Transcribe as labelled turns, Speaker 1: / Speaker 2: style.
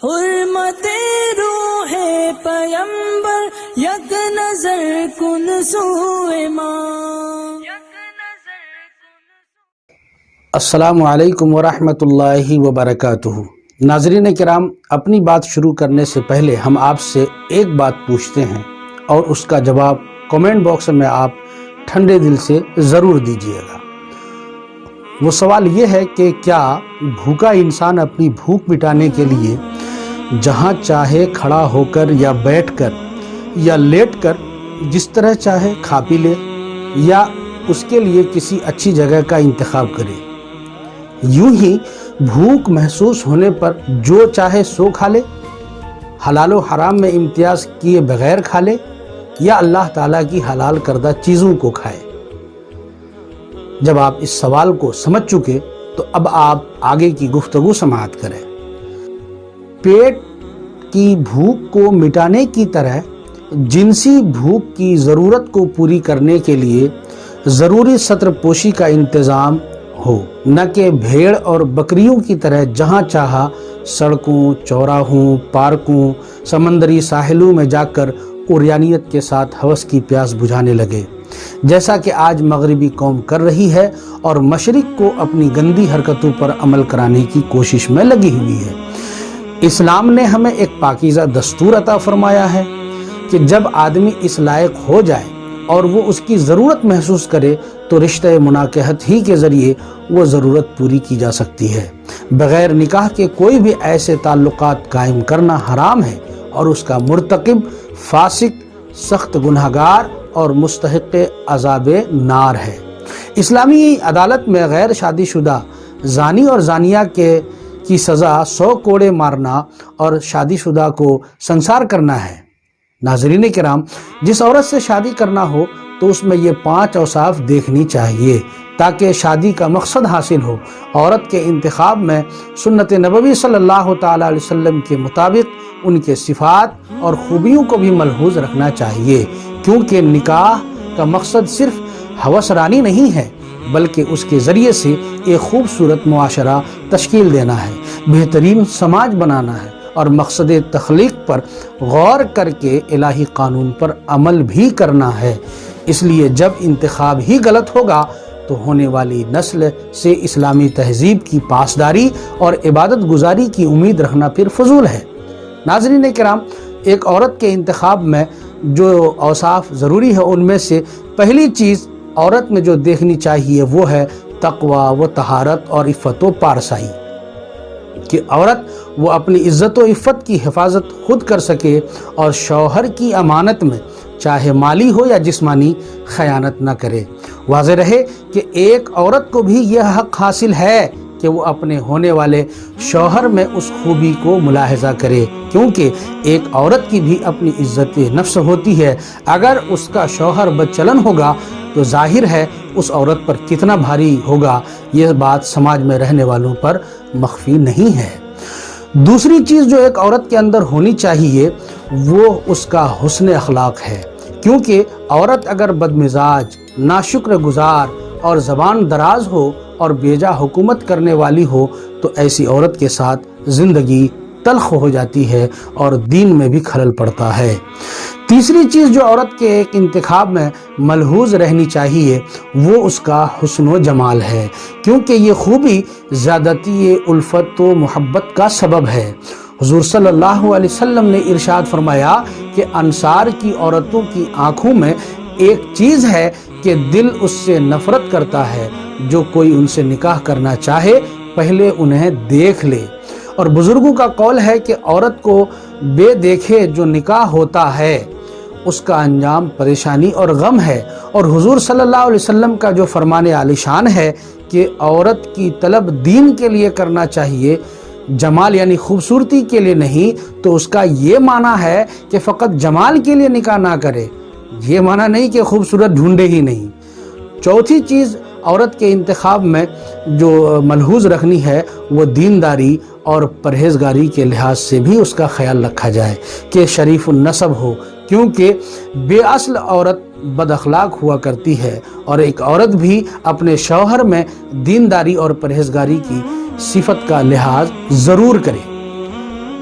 Speaker 1: حرمت روح پیمبر یک نظر کن سوئے ماں.
Speaker 2: السلام علیکم ورحمۃ اللہ وبرکاتہ. ناظرین کرام، اپنی بات شروع کرنے سے پہلے ہم آپ سے ایک بات پوچھتے ہیں اور اس کا جواب کمنٹ باکس میں آپ ٹھنڈے دل سے ضرور دیجیے گا. وہ سوال یہ ہے کہ کیا بھوکا انسان اپنی بھوک مٹانے کے لیے جہاں چاہے کھڑا ہو کر یا بیٹھ کر یا لیٹ کر جس طرح چاہے کھا پی لے، یا اس کے لیے کسی اچھی جگہ کا انتخاب کرے؟ یوں ہی بھوک محسوس ہونے پر جو چاہے سو کھا لے، حلال و حرام میں امتیاز کیے بغیر کھا لے، یا اللہ تعالیٰ کی حلال کردہ چیزوں کو کھائے؟ جب آپ اس سوال کو سمجھ چکے تو اب آپ آگے کی گفتگو سماعت کریں. پیٹ کی بھوک کو مٹانے کی طرح جنسی بھوک کی ضرورت کو پوری کرنے کے لیے ضروری سطر پوشی کا انتظام ہو، نہ کہ بھیڑ اور بکریوں کی طرح جہاں چاہا سڑکوں، چوراہوں، پارکوں، سمندری ساحلوں میں جا کر عریانیت کے ساتھ ہوس کی پیاس بجھانے لگے، جیسا کہ آج مغربی قوم کر رہی ہے اور مشرق کو اپنی گندی حرکتوں پر عمل کرانے کی کوشش میں لگی ہوئی ہے. اسلام نے ہمیں ایک پاکیزہ دستور عطا فرمایا ہے کہ جب آدمی اس لائق ہو جائے اور وہ اس کی ضرورت محسوس کرے تو رشتہ مناکحت ہی کے ذریعے وہ ضرورت پوری کی جا سکتی ہے. بغیر نکاح کے کوئی بھی ایسے تعلقات قائم کرنا حرام ہے اور اس کا مرتکب فاسق، سخت گنہگار اور مستحق عذاب نار ہے. اسلامی عدالت میں غیر شادی شدہ زانی اور زانیہ کی سزا 100 کوڑے مارنا اور شادی شدہ کو سنسار کرنا ہے. ناظرین کرام، جس عورت سے شادی کرنا ہو تو اس میں یہ 5 اوصاف دیکھنی چاہیے تاکہ شادی کا مقصد حاصل ہو. عورت کے انتخاب میں سنت نبوی صلی اللہ تعالی علیہ وسلم کے مطابق ان کے صفات اور خوبیوں کو بھی ملحوظ رکھنا چاہیے، کیونکہ نکاح کا مقصد صرف ہوس رانی نہیں ہے بلکہ اس کے ذریعے سے ایک خوبصورت معاشرہ تشکیل دینا ہے، بہترین سماج بنانا ہے اور مقصد تخلیق پر غور کر کے الہی قانون پر عمل بھی کرنا ہے. اس لیے جب انتخاب ہی غلط ہوگا تو ہونے والی نسل سے اسلامی تہذیب کی پاسداری اور عبادت گزاری کی امید رکھنا پھر فضول ہے. ناظرین کرام، ایک عورت کے انتخاب میں جو اوصاف ضروری ہے ان میں سے پہلی چیز عورت میں جو دیکھنی چاہیے وہ ہے تقوی و طہارت اور عفت و پارسائی، کہ عورت وہ اپنی عزت و عفت کی حفاظت خود کر سکے اور شوہر کی امانت میں چاہے مالی ہو یا جسمانی خیانت نہ کرے. واضح رہے کہ ایک عورت کو بھی یہ حق حاصل ہے کہ وہ اپنے ہونے والے شوہر میں اس خوبی کو ملاحظہ کرے، کیونکہ ایک عورت کی بھی اپنی عزت نفس ہوتی ہے. اگر اس کا شوہر بدچلن ہوگا تو ظاہر ہے اس عورت پر کتنا بھاری ہوگا، یہ بات سماج میں رہنے والوں پر مخفی نہیں ہے. دوسری چیز جو ایک عورت کے اندر ہونی چاہیے وہ اس کا حسن اخلاق ہے، کیونکہ عورت اگر بدمزاج، ناشکر گزار اور زبان دراز ہو اور بیجا حکومت کرنے والی ہو تو ایسی عورت کے ساتھ زندگی تلخ ہو جاتی ہے اور دین میں بھی خلل پڑتا ہے. تیسری چیز جو عورت کے ایک انتخاب میں ملحوظ رہنی چاہیے وہ اس کا حسن و جمال ہے، کیونکہ یہ خوبی زیادتی الفت و محبت کا سبب ہے. حضور صلی اللہ علیہ وسلم نے ارشاد فرمایا کہ انصار کی عورتوں کی آنکھوں میں ایک چیز ہے کہ دل اس سے نفرت کرتا ہے، جو کوئی ان سے نکاح کرنا چاہے پہلے انہیں دیکھ لے. اور بزرگوں کا قول ہے کہ عورت کو بے دیکھے جو نکاح ہوتا ہے اس کا انجام پریشانی اور غم ہے. اور حضور صلی اللہ علیہ وسلم کا جو فرمان عالی شان ہے کہ عورت کی طلب دین کے لیے کرنا چاہیے، جمال یعنی خوبصورتی کے لیے نہیں، تو اس کا یہ معنی ہے کہ فقط جمال کے لیے نکاح نہ کرے، یہ معنی نہیں کہ خوبصورت ڈھونڈے ہی نہیں. چوتھی چیز عورت کے انتخاب میں جو ملحوظ رکھنی ہے وہ دینداری اور پرہیزگاری کے لحاظ سے بھی اس کا خیال رکھا جائے کہ شریف النسب ہو، کیونکہ بے اصل عورت بد اخلاق ہوا کرتی ہے اور ایک عورت بھی اپنے شوہر میں دینداری اور پرہیزگاری کی صفت کا لحاظ ضرور کرے.